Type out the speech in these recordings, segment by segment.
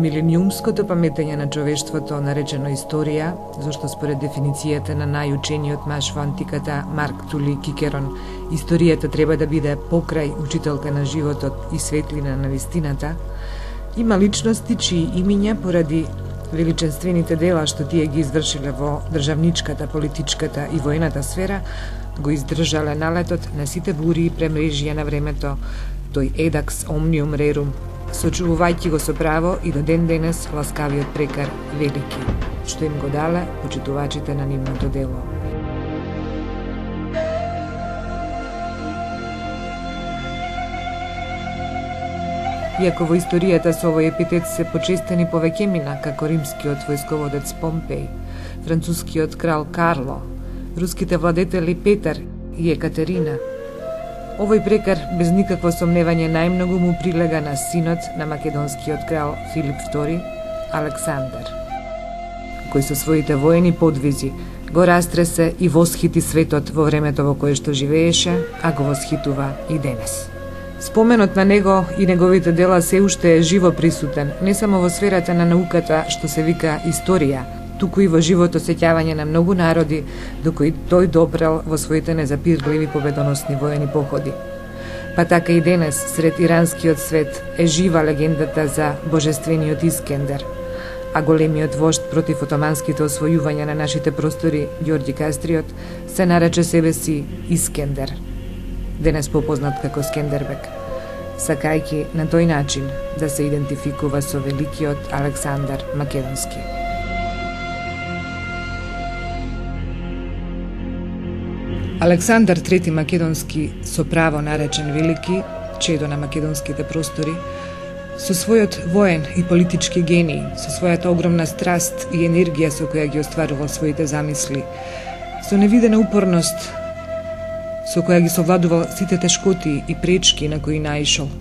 милениумското паметење на човештвото, наречено историја, зашто според дефиницијата на најучениот маж во антиката Марк Тули Кикерон, историјата треба да биде покрај учителка на животот и светлина на вистината, има личности чии имиња поради величенствените дела што тие ги извршиле во државничката, политичката и воената сфера, го издржале налетот на сите бури и премрежија на времето, тој едакс омниум рерум, сочувувајќи го со право и до ден денес ласкавиот прекар велики, што им го дале почитувачите на нивното дело. Иако во историјата со овој епитет се почестени повеќемина како римскиот војсководец Помпеј, францускиот крал Карло, руските владетели Петар и Екатерина, овој прекар без никакво сомневање најмногу му прилега на синот на македонскиот крал Филип II, Александар, кој со своите воени подвизи го растресе и восхити светот во времето во кое што живееше, а го восхитува и денес. Споменот на него и неговите дела се уште е живо присутен, не само во сферата на науката што се вика историја, туку и во живото сеќавање на многу народи до кои тој допрел во своите незапирливи победоносни воени походи. Па така и денес, сред иранскиот свет, е жива легендата за божествениот Искендер, а големиот вожд против отоманските освојувања на нашите простори, Ѓорѓи Кастриот, се нарече себе си Искендер, денес попознат како Скендербек, сакајќи на тој начин да се идентификува со великиот Александар Македонски. Александар III Македонски, со право наречен Велики, чедо на македонските простори, со својот воен и политички гений, со својата огромна страст и енергија со која ги остварувал своите замисли, со невидена упорност со која ги совладувал сите тешкоти и пречки на кои наишол,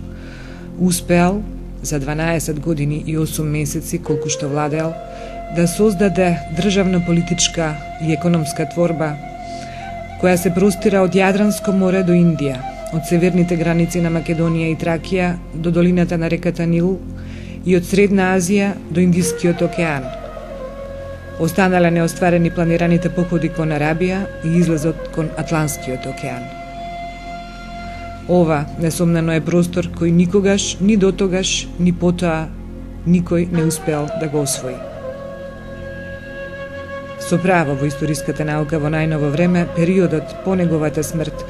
успеал за 12 години и 8 месеци колку што владеал да создаде државно-политичка и економска творба која се простира од Јадранско море до Индија, од северните граници на Македонија и Тракија до долината на реката Нил и од Средна Азија до Индискиот океан. Останале неостварени планираните походи кон Арабија и излезот кон Атлантскиот океан. Ова, несомнено, е простор кој никогаш, ни дотогаш, ни потоа, никој не успеал да го освои. Со право во историската наука во најново време, периодот по неговата смрт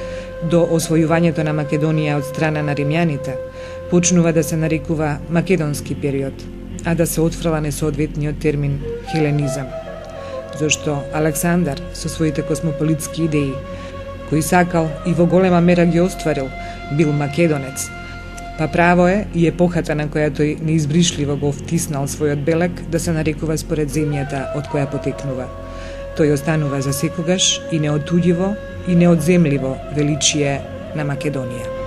до освојувањето на Македонија од страна на римјаните почнува да се нарекува македонски период, а да се отфрла несоодветниот термин хеленизам, зашто Александар со своите космополитски идеи, кои сакал и во голема мера ги остварил, бил македонец, па право е и епохата на која тој неизбришливо го втиснал својот белег да се нарекува според земјата од која потекнува. Тој останува за секогаш и неотуѓиво и неодземливо величие на Македонија.